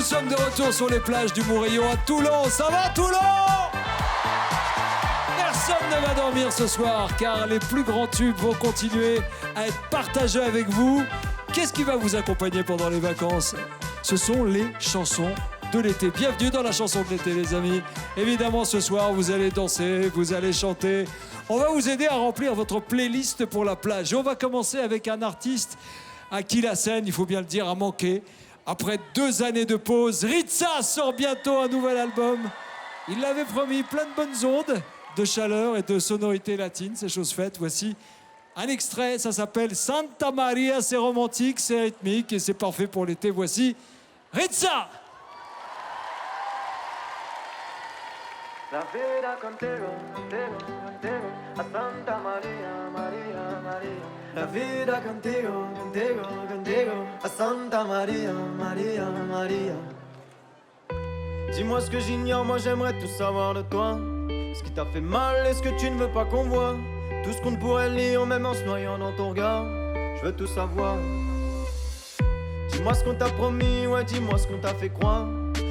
sommes de retour sur les plages du Mourillon à Toulon. Ça va, Toulon? Personne ne va dormir ce soir car les plus grands tubes vont continuer à être partagés avec vous. Qu'est-ce qui va vous accompagner pendant les vacances? Ce sont les chansons de l'été. Bienvenue dans la chanson de l'été, les amis. Évidemment, ce soir, vous allez danser, vous allez chanter. On va vous aider à remplir votre playlist pour la plage. Et on va commencer avec un artiste à qui la scène, il faut bien le dire, a manqué. Après 2 années de pause, Ritza sort bientôt un nouvel album. Il l'avait promis, plein de bonnes ondes, de chaleur et de sonorités latines, c'est chose faite. Voici un extrait, ça s'appelle Santa Maria, c'est romantique, c'est rythmique et c'est parfait pour l'été. Voici Ritza. La vida contigo, contigo, contigo, a Santa Maria, Maria, Maria. La vida contigo, contigo, contigo, a Santa Maria, Maria, Maria. Dis-moi ce que j'ignore, moi j'aimerais tout savoir de toi. Ce qui t'a fait mal et ce que tu ne veux pas qu'on voit. Tout ce qu'on ne pourrait lire, même en se noyant dans ton regard. Je veux tout savoir. Dis-moi ce qu'on t'a promis, ouais, dis-moi ce qu'on t'a fait croire.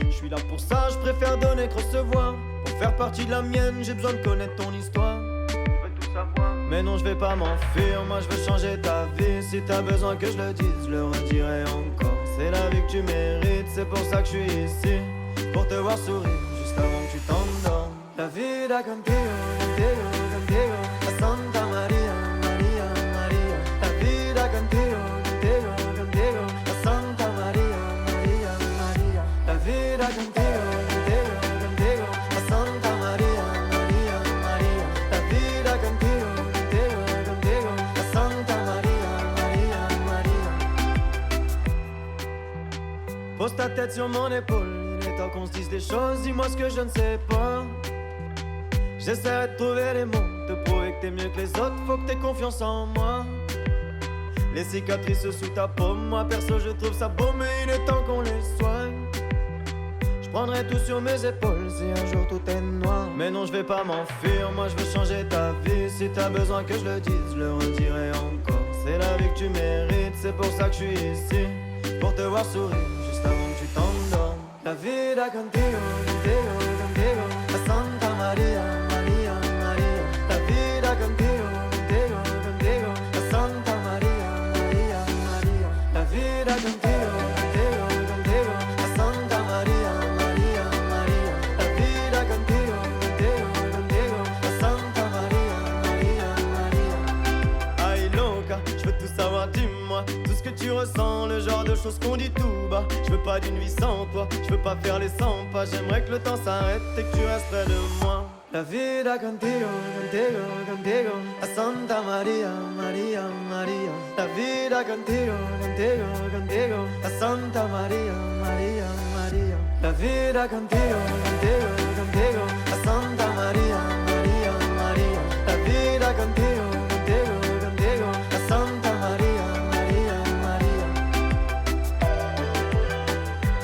Je suis là pour ça, je préfère donner que recevoir. Pour faire partie de la mienne, j'ai besoin de connaître ton histoire. Je veux tout savoir. Mais non, je vais pas m'enfuir, moi je veux changer ta vie. Si t'as besoin que je le dise, je le redirai encore. C'est la vie que tu mérites, c'est pour ça que je suis ici. Pour te voir sourire, juste avant que tu t'endormes. La vida contigo, contigo, contigo, a Santa Maria, Maria, Maria. La vida contigo, contigo, contigo, a Santa Maria, Maria, Maria. La vida contigo, contigo, contigo, a Santa Maria, Maria, Maria. La vida contigo, contigo, contigo, a Santa Maria, Maria, Maria. Pose ta tête sur mon épaule, il est temps qu'on se dise des choses, dis-moi ce que je ne sais pas. J'essaierai de trouver les mots, te prouver que t'es mieux que les autres, faut que t'aies confiance en moi. Les cicatrices sous ta paume, moi perso je trouve ça beau, mais il est temps qu'on les soigne. Je prendrai tout sur mes épaules si un jour tout est noir. Mais non, je vais pas m'enfuir, moi je veux changer ta vie. Si t'as besoin que je le dise, je le redirai encore. C'est la vie que tu mérites, c'est pour ça que je suis ici. Pour te voir sourire, juste avant que tu t'endormes. La vida contigo, contigo, contigo, a Santa Maria, Maria, Maria. La vida contigo, contigo, contigo, a Santa Maria, Maria, Maria. La vida contigo, contigo, contigo, a Santa Maria, Maria, Maria. La vida contigo, contigo, contigo, a Santa Maria, Maria, Maria. Ay loca, je veux tout savoir, dis-moi tout ce que tu ressens, le genre de choses qu'on dit tout bas. Je veux pas d'une vie sans toi, je veux pas faire les 100 pas. J'aimerais que le temps s'arrête et que tu restes près de moi. La vida contigo, contigo, contigo, a Santa Maria, Maria, Maria. La vida contigo, contigo, contigo, a Santa Maria, Maria, Maria. La vida contigo, contigo, contigo, a Santa Maria, Maria, Maria. La vida contigo, contigo, contigo, a Santa Maria, Maria, Maria.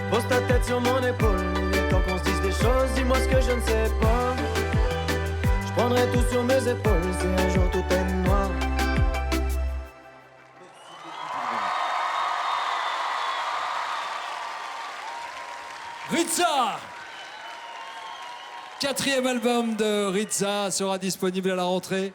Pose ta tête sur mon épaule, il est temps qu'on se dise des choses, dis-moi ce que je ne sais pas. Je prendrai tout sur mes épaules si un jour tout est noir. Ritza! 4e album de Ritza sera disponible à la rentrée.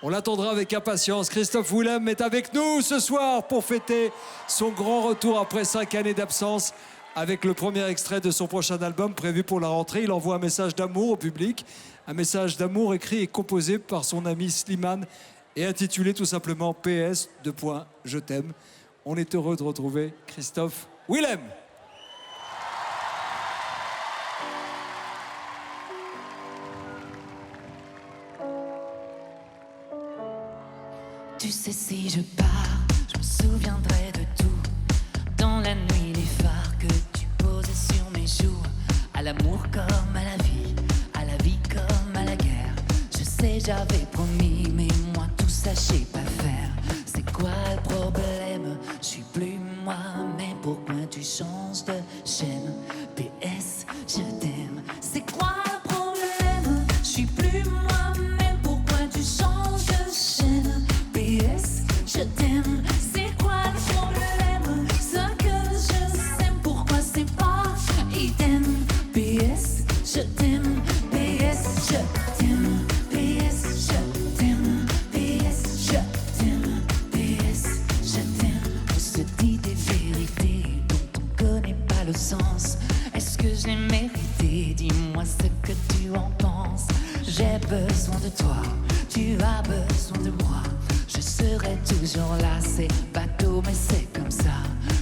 On l'attendra avec impatience. Christophe Willem est avec nous ce soir pour fêter son grand retour après 5 années d'absence. Avec le premier extrait de son prochain album prévu pour la rentrée, il envoie un message d'amour au public. Un message d'amour écrit et composé par son ami Slimane et intitulé tout simplement PS, je t'aime. On est heureux de retrouver Christophe Willem. Tu sais, si je pars, je me souviendrai de tout. Dans la nuit, les phares que tu posais sur mes joues. À l'amour comme à la vie comme à la guerre. Je sais, j'avais promis, mais moi tout ça, je sais pas faire. C'est quoi le problème? Je suis plus moi, mais pourquoi tu changes de chaîne? PS, je t'aime. C'est quoi le problème? Je suis plus moi, mais pourquoi tu changes de chaîne? PS, je t'aime. C'est quoi le problème? Ce que je sais, pourquoi c'est pas serai toujours là. C'est bateau, mais c'est comme ça.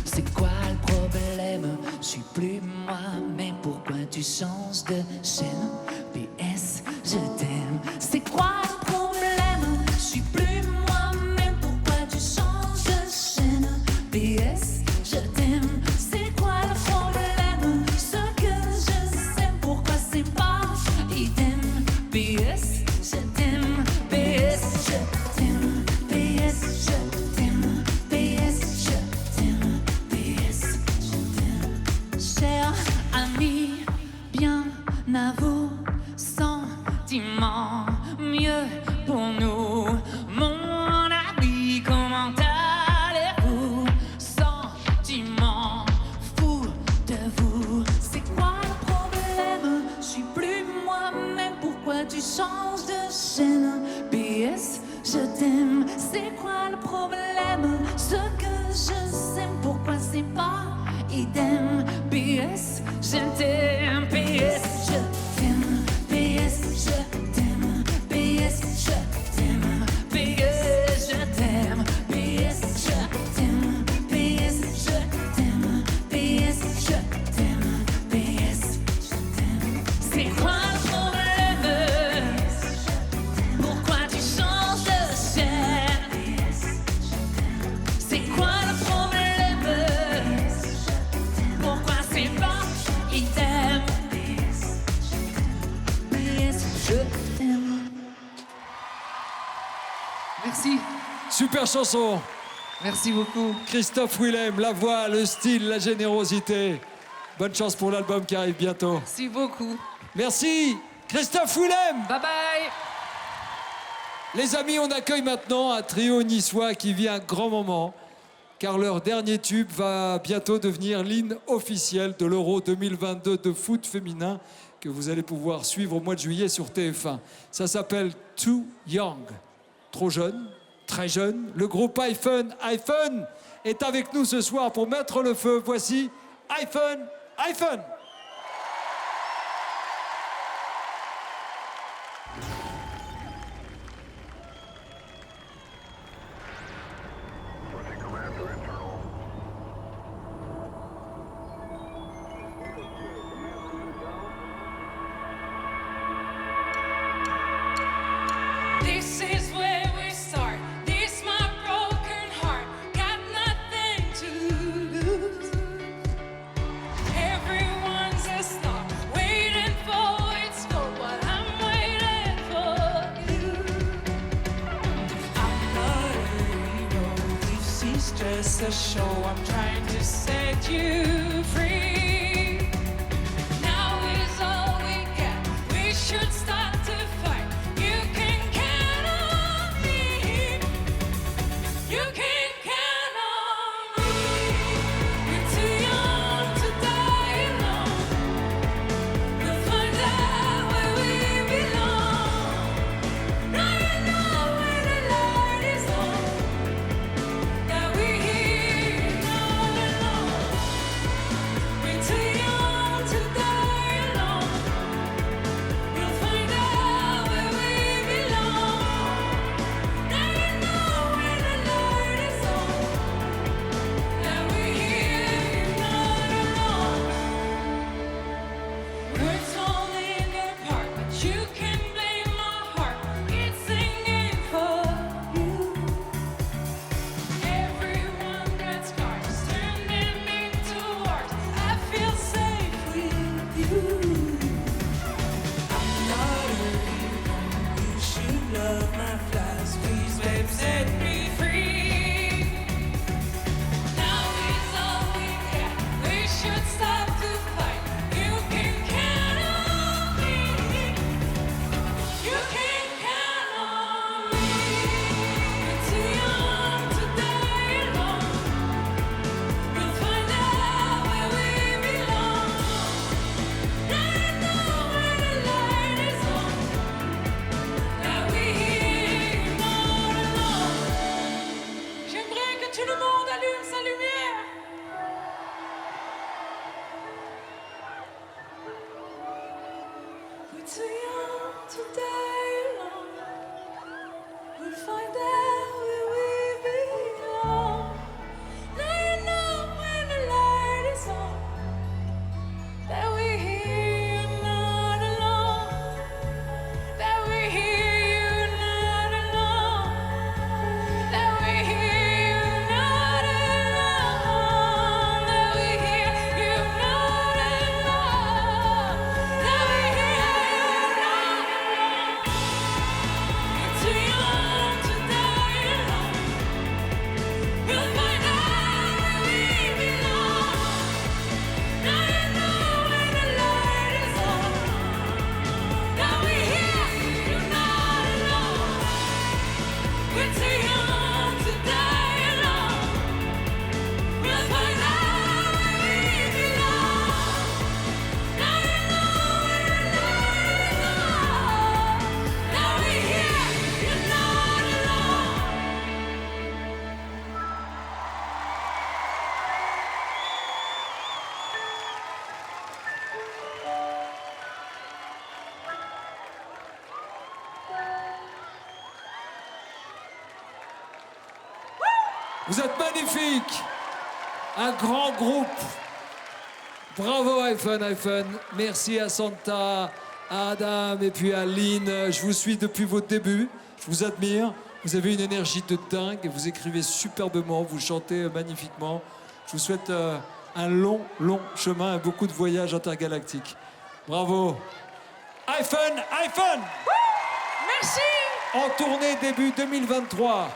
C'est quoi le problème? Je suis plus moi, mais pourquoi tu changes de chaîne? PS, je t'aime. C'est quoi le problème? Je suis plus moi, mais pourquoi tu changes de chaîne? PS, je t'aime. C'est quoi le problème? Ce que je sais, pourquoi c'est pas idem? PS, je t'aime. PS, je t'aime. PS, je t'aime. PS, je t'aime. PS, je t'aime. Cher ami, bien à vous, sentiments mieux pour nous. Mon ami, comment allez-vous? Sentiment fou de vous. C'est quoi le problème? Je suis plus moi-même, pourquoi tu changes de chaîne? PS, je t'aime. C'est quoi le problème? Ce que je sais, pourquoi c'est pas idem? PS, je t'aime. PS, je t'aime. PS, je t'aime. PS, je t'aime. PS, je t'aime. PS, je t'aime. PS, je t'aime. PS, je t'aime. PS, je t'aime. C'est quoi le problème? Pourquoi tu changes de chaîne? C'est quoi le problème? Pourquoi c'est pas idem? PS, je t'aime. Merci, Super chanson. merci beaucoup. Christophe Willem, la voix, le style, la générosité. Bonne chance pour l'album qui arrive bientôt. Merci beaucoup. Merci, Christophe Willem. Bye bye. Les amis, on accueille maintenant un trio niçois qui vit un grand moment, car leur dernier tube va bientôt devenir l'hymne officiel de l'Euro 2022 de foot féminin que vous allez pouvoir suivre au mois de juillet sur TF1. Ça s'appelle Too Young. Trop jeune, très jeune. Le groupe iPhone est avec nous ce soir pour mettre le feu. Voici iPhone. This is where we start. This my broken heart. Got nothing to lose. Everyone's a star, waiting for its goal, but I'm waiting for you. I'm not a hero. This is just a show. I'm trying to set you free. Now is all we got. We should start to fight. You can count on me. You can count on me. We're too young to die alone. We'll find out where we belong. Now you know when the light is on, that we're here not alone. We're too young to die alone. We'll find out where we belong. Now you know when the light is on, that we're here not alone. Words falling apart, but you can blame my heart. It's singing for you. Everyone got scars, turn them into art. I feel safe with you. I'm not a hero. You should love my flies. Please, babe, set me free. Now is all we got. We should stop to fight. You can count on me. You can count on me. We're too young to die alone. We'll find out where we belong. Now you know when the light is on, that we're here not alone. J'aimerais que tout le monde allume sa lumière. We're too young to die alone. We'll find out where we Vous êtes magnifiques. Un grand groupe. Bravo iPhone. Merci à Santa, à Adam et puis à Lynn. Je vous suis depuis votre début. Je vous admire. Vous avez une énergie de dingue. Vous écrivez superbement. Vous chantez magnifiquement. Je vous souhaite un long chemin et beaucoup de voyages intergalactiques. Bravo. iPhone. Merci. En tournée début 2023.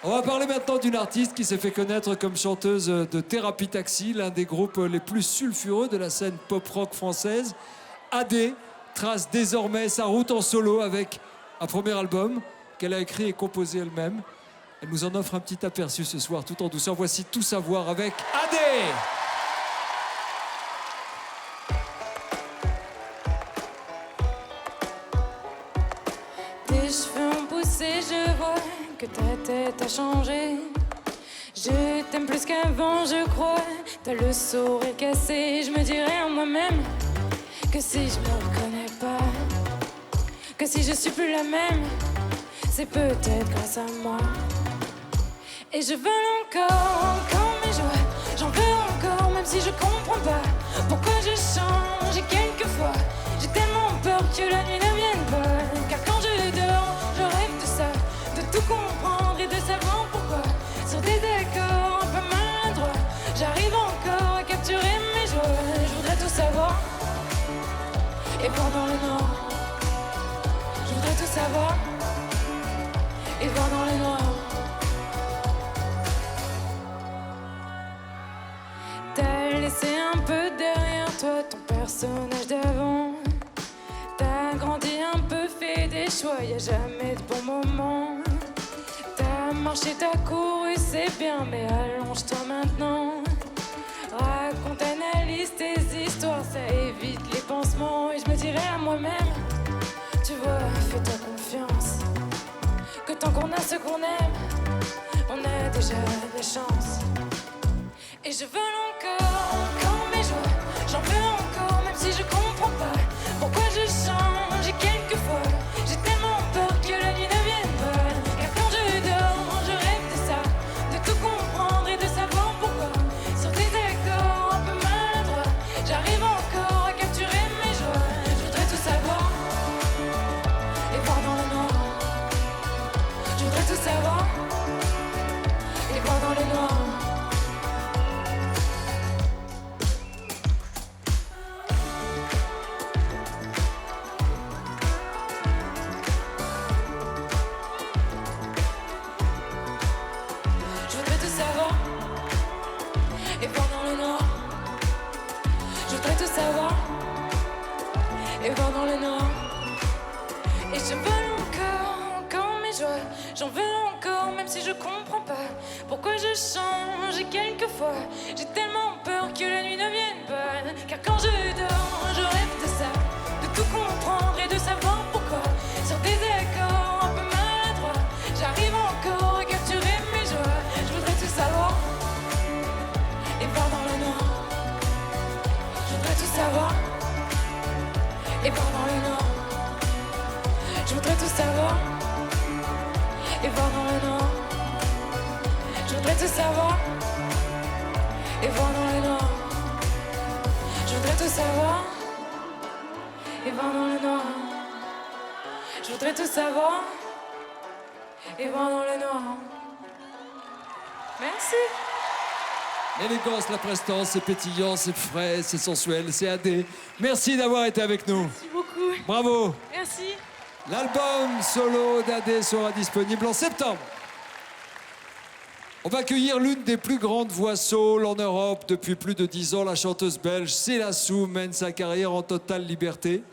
On va parler maintenant d'une artiste qui s'est fait connaître comme chanteuse de Thérapie Taxi, l'un des groupes les plus sulfureux de la scène pop-rock française. AD trace désormais sa route en solo avec un premier album qu'elle a écrit et composé elle-même. Elle nous en offre un petit aperçu ce soir, tout en douceur. Voici Tout savoir avec AD. Tes cheveux ont poussé, je vois que ta tête a changé. Je t'aime plus qu'avant, je crois. T'as le sourire cassé. Je me dirais à moi-même que si je me reconnais pas, que si je suis plus la même, c'est peut-être grâce à moi. Et je veux encore mes joies. J'en veux encore, même si je comprends pas pourquoi je change. Et quelquefois, j'ai tellement peur que la nuit ne vienne pas. Car quand je dors, je rêve de ça, de tout comprendre et de savoir pourquoi. Sur des accords un peu maladroits, j'arrive encore à capturer mes joies. Je voudrais tout savoir et voir dans le noir. Je voudrais tout savoir et voir dans le noir. T'as laissé un peu derrière toi ton personnage d'avant. T'as grandi un peu, fait des choix, y'a jamais de bon moment. T'as marché, t'as couru, c'est bien, mais allonge-toi maintenant. Raconte, analyse tes histoires, ça évite les pansements. Et je me dirais à moi-même, tu vois, fais-toi confiance, que tant qu'on a ce qu'on aime, on a déjà de la chance. Et je veux encore mes joies. J'en veux encore, même si je comprends pas pourquoi je change. Et quelquefois, j'ai tellement peur que la nuit ne vienne pas. Car quand je dors, je rêve de ça, de tout comprendre et de savoir pourquoi. Sur des accords un peu maladroits, j'arrive encore à capturer mes joies. Je voudrais tout savoir et voir dans le noir. Je voudrais tout savoir et voir dans le noir. Et voir dans le noir. Je voudrais tout savoir et voir dans le noir. Et je veux encore mes joies. J'en veux encore, même si je comprends pas pourquoi je change. Et quelquefois, j'ai tellement peur que la nuit ne vienne pas. Car quand je dors, je rêve de ça, de tout comprendre et de savoir pourquoi. Sur des accords un peu maladroits, j'arrive encore à capturer mes joies. Je voudrais tout savoir et voir dans le noir. Je voudrais tout savoir et voir dans le noir. Je voudrais tout savoir et voir dans le noir. Je voudrais tout savoir et voir dans le noir. Je voudrais tout savoir et voir dans le noir. Je voudrais tout savoir et voir dans le noir. Merci. L'élégance, la prestance, c'est pétillant, c'est frais, c'est sensuel, c'est AD. Merci d'avoir été avec nous. Merci beaucoup. Bravo. Merci. L'album solo d'AD sera disponible en septembre. On va accueillir l'une des plus grandes voix soul en Europe depuis plus de 10 ans. La chanteuse belge Céla mène sa carrière en totale liberté.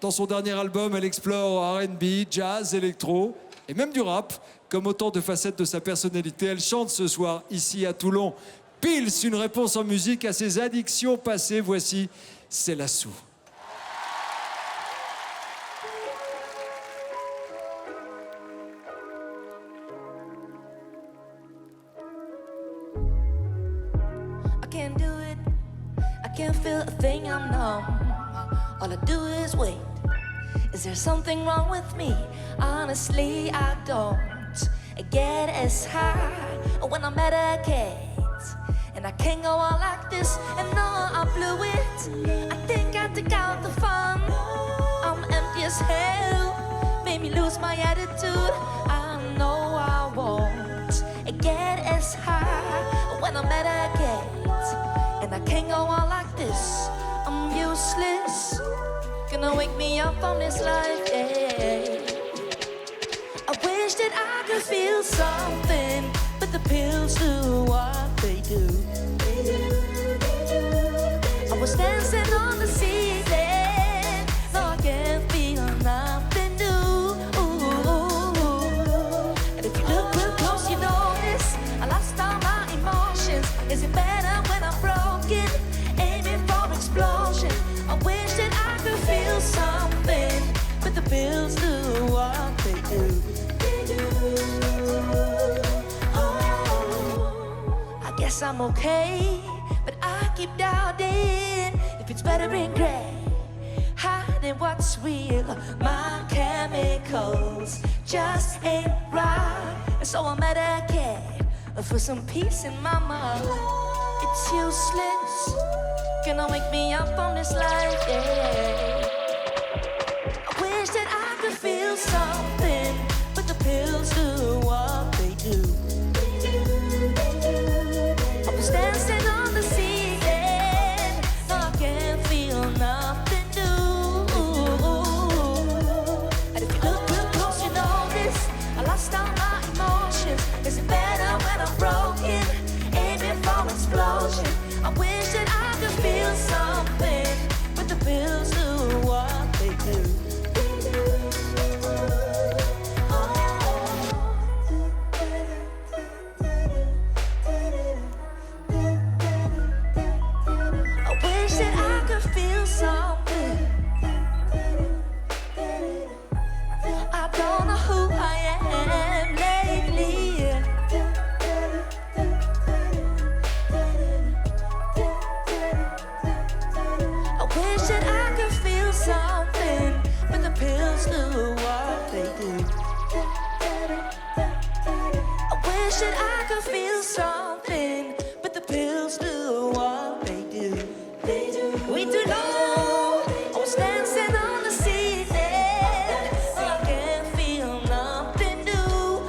Dans son dernier album, elle explore R&B, jazz, électro et même du rap. Comme autant de facettes de sa personnalité, elle chante ce soir ici à Toulon. Pils, une réponse en musique à ses addictions passées. Voici Céla. I can't do it. I can't feel a thing, I'm numb. All I do is wait. Is there something wrong with me? Honestly, I don't get as high when I met a kid. And I can't go on like this, and no, I blew it. I think I took out the fun. I'm empty as hell, made me lose my attitude. I know I won't get as high when I met a kid. And I can't go on like this, I'm useless. Gonna wake me up from this life, yeah. I wish that I could feel something, but the pills do what they do. I was dancing on the ceiling, no, I can't feel nothing new. And if you look real close, you notice I lost all my emotions. Is it better when I'm broken, aiming for explosion? I wish that I could feel something, but the pills do what they do. I guess I'm okay, but I keep doubting if it's better in gray, hiding what's real. My chemicals just ain't right, and so I'm at a kid for some peace in my mind. It's useless, gonna wake me up from this life, yeah. I wish that I could feel something, but the pills do what they do. I was dancing on the ceiling, no, I can't feel nothing new. And if you look real close, you notice I lost all my emotions. Is it better when I'm broken, aiming for explosion? I wish that I could feel something, but the pills do what they do. I wish that I could feel something. I don't know who I am lately. I wish that I could feel something, but the pills do what they do. I wish that I could feel something, but the pills do what they do. We do know I was dancing on the ceiling, and I can't feel nothing new.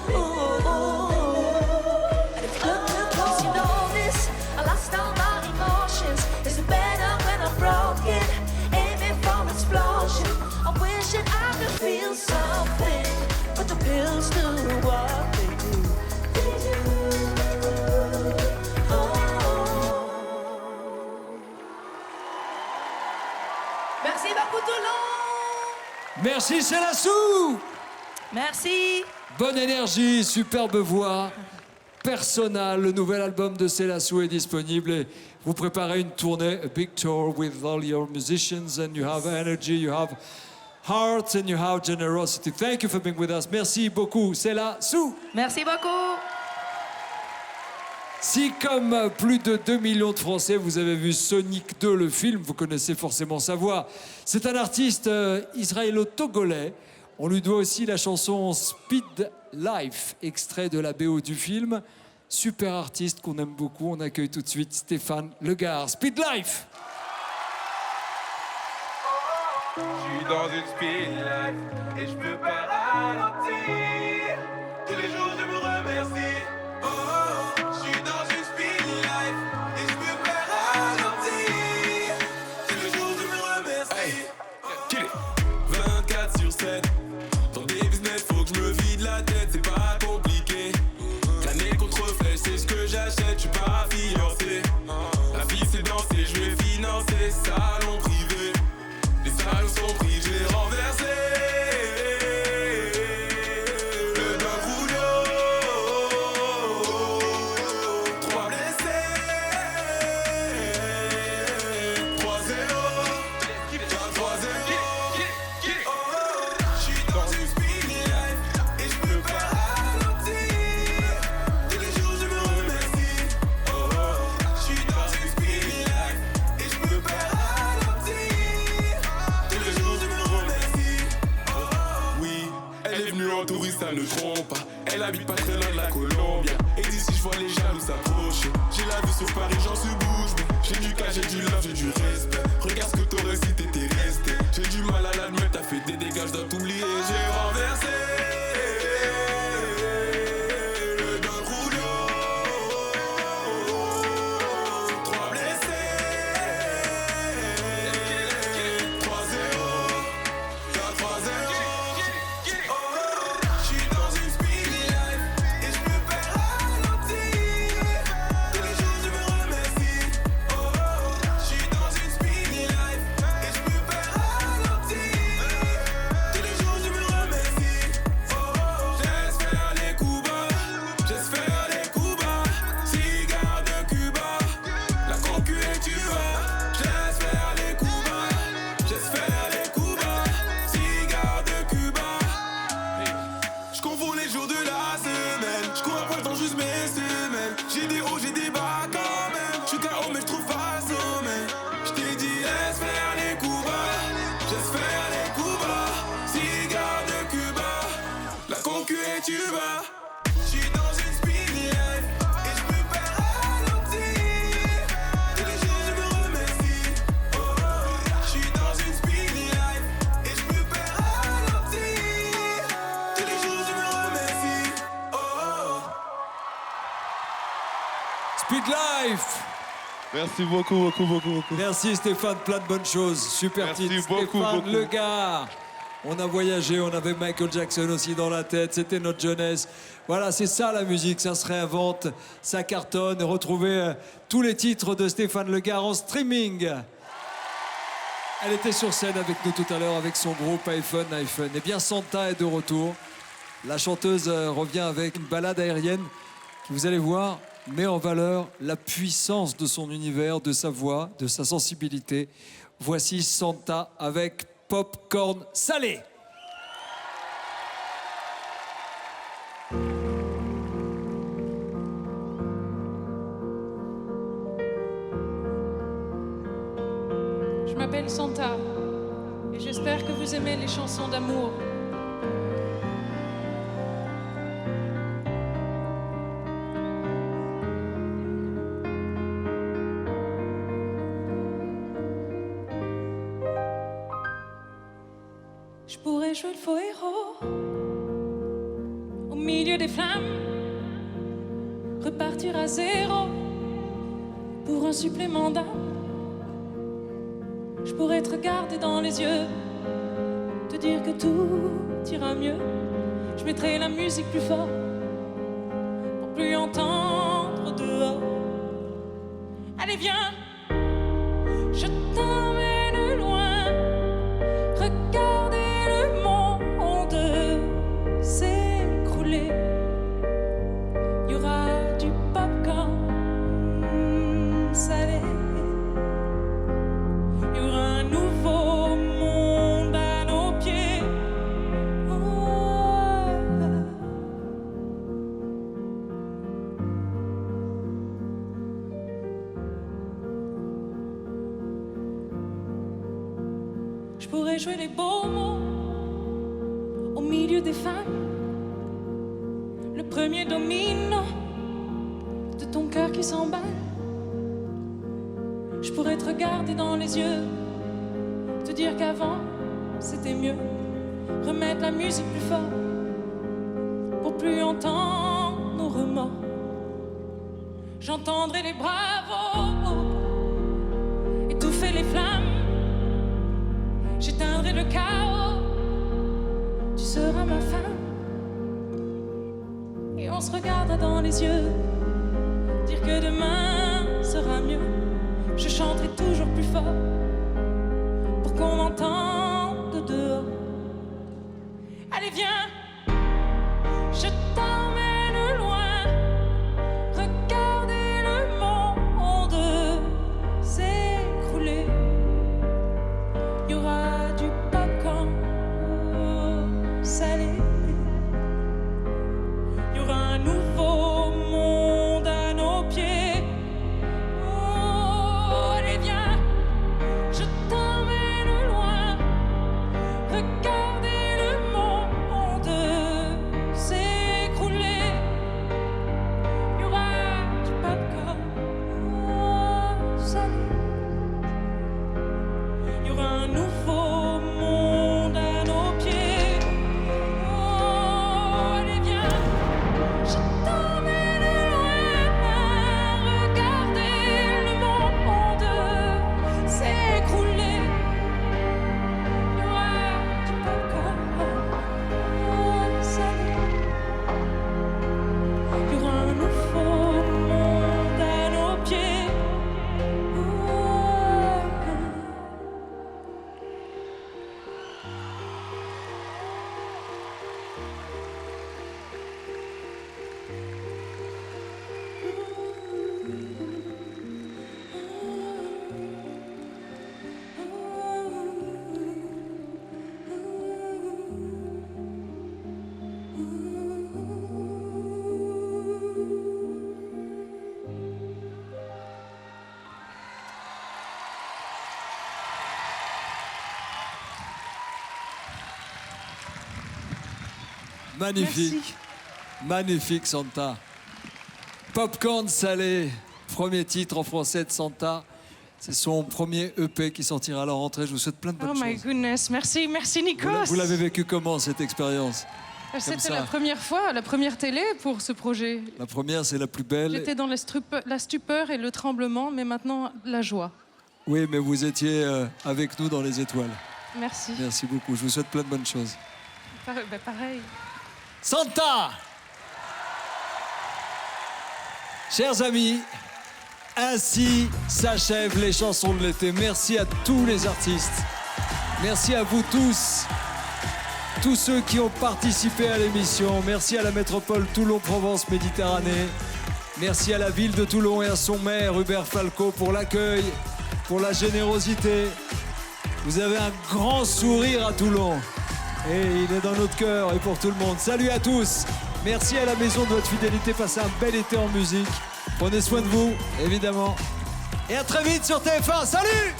And if you look real close, you notice I lost all my emotions. Is it better when I'm broken, aiming for explosion? I wish that I could feel something, but the pills do what they do. Merci beaucoup tout le monde. Merci, c'est la Sou. Merci. Bonne énergie, superbe voix. Persona, le nouvel album de Célassou est disponible et vous préparez une tournée, a big tour with all your musicians, and you have energy, you have heart and you have generosity. Thank you for being with us. Merci beaucoup, Célassou. Merci beaucoup. Si, comme plus de 2 millions de Français, vous avez vu Sonic 2, le film, vous connaissez forcément sa voix. C'est un artiste israélo-togolais. On lui doit aussi la chanson Speed Life, extrait de la BO du film. Super artiste qu'on aime beaucoup. On accueille tout de suite Stéphane Legare. Speed Life. Je suis dans une speed life et je peux pas ralentir. Tous les jours je me remercie. Oh, oh, je suis dans une speed life et je peux pas ralentir. Tous les jours je me remercie. Hey, 24/7. Dans des business faut que je me vide la tête, c'est pas compliqué. L'année contre flèche, c'est ce que j'achète, je suis pas fiancé. La vie c'est danser, je vais financer salon privé. Les salons sont pris, j'ai renversé. Le Don Julio. sur Paris, j'en suis bouge bée. J'ai du cas, j'ai du love, j'ai du respect. Regarde ce que t'aurais si t'étais resté. J'ai du mal à l'admettre, t'as fait des dégâts, je dois t'oublier. J'ai renversé le Don Julio. 3 blessés, 3-0, 4-3-0. J'suis dans une speed life et j'me perds ralentir. Tous les jours je me remercie. J'suis dans une speed life et j'me perds ralentir. Tous les jours je me remercie. J'laisse faire les coups bas, j'laisse faire les coups bas. Cigare de Cuba, la concu et tu vas. J'laisse faire les coups bas, j'laisse faire les coups bas. Cigare de Cuba. J'confonds les jours de la semaine. J'cours après le temps juste mes semaines. J'ai des hauts, j'ai des bas quand même. J'suis KO mais j'trouve pas sommeil. J't'ai dit laisse faire les coups bas, laisse faire les coups bas. Cigare de Cuba, la concu et tu vas. J'suis dans une speed life et j'me perds ralentir. Tous les jours je me remercie. J'suis dans une speed life et j'me perds ralentir. Tous les jours je me remercie. Speed Life. Merci beaucoup. Merci Stéphane, plein de bonnes choses. Super Merci titre. beaucoup. Stéphane Le Gars. On a voyagé, on avait Michael Jackson aussi dans la tête, c'était notre jeunesse. Voilà, c'est ça la musique, ça se réinvente, ça cartonne. Retrouvez tous les titres de Stéphane Le Gars en streaming. Elle était sur scène avec nous tout à l'heure avec son groupe iPhone. Eh bien, Santa est de retour. La chanteuse revient avec une balade aérienne qui, vous allez voir, met en valeur la puissance de son univers, de sa voix, de sa sensibilité. Voici Santa avec Popcorn Salé. Je m'appelle Santa et j'espère que vous aimez les chansons d'amour. Je pourrais jouer le faux héros au milieu des flammes, repartir à zéro pour un supplément d'âme. Je pourrais te regarder dans les yeux, te dire que tout ira mieux. Je mettrai la musique plus fort pour plus entendre dehors. Allez viens, je t'emmène loin, regarder le monde s'écrouler. Il y aura du popcorn salé. Il y aura un nouveau monde à nos pieds. Je pourrais jouer les beaux mots au milieu des femmes, le premier domino de ton cœur qui s'emballe. Je pourrais te regarder dans les yeux, te dire qu'avant c'était mieux, remettre la musique plus fort pour plus entendre nos remords. J'entendrai les bravos étouffer les flammes, j'éteindrai le chaos, tu seras ma femme. Et on se regardera dans les yeux, dire que demain sera mieux. Je chanterai toujours plus fort pour qu'on m'entende dehors. Allez viens, je t'emmène loin, regarder le monde s'écrouler. Il y aura du popcorn salé. Il y aura un nouveau monde Magnifique. Merci. Magnifique, Santa. Popcorn salé, premier titre en français de Santa. C'est son premier EP qui sortira à la rentrée. Je vous souhaite plein de bonnes Oh my choses. goodness, merci Nikos. Vous l'avez vécu comment, cette expérience? C'était ça. la première fois, la première télé pour ce projet. La première, c'est la plus belle. J'étais dans la stupeur et le tremblement, mais maintenant la joie. Oui, mais vous étiez avec nous dans les étoiles. Merci. Merci beaucoup. Je vous souhaite plein de bonnes choses. Pareil. Santa! Chers amis, ainsi s'achèvent les chansons de l'été. Merci à tous les artistes. Merci à vous tous ceux qui ont participé à l'émission. Merci à la métropole Toulon-Provence-Méditerranée. Merci à la ville de Toulon et à son maire, Hubert Falco, pour l'accueil, pour la générosité. Vous avez un grand sourire à Toulon. Et il est dans notre cœur et pour tout le monde. Salut à tous. Merci à la maison de votre fidélité. Passez un bel été en musique. Prenez soin de vous, évidemment. Et à très vite sur TF1. Salut!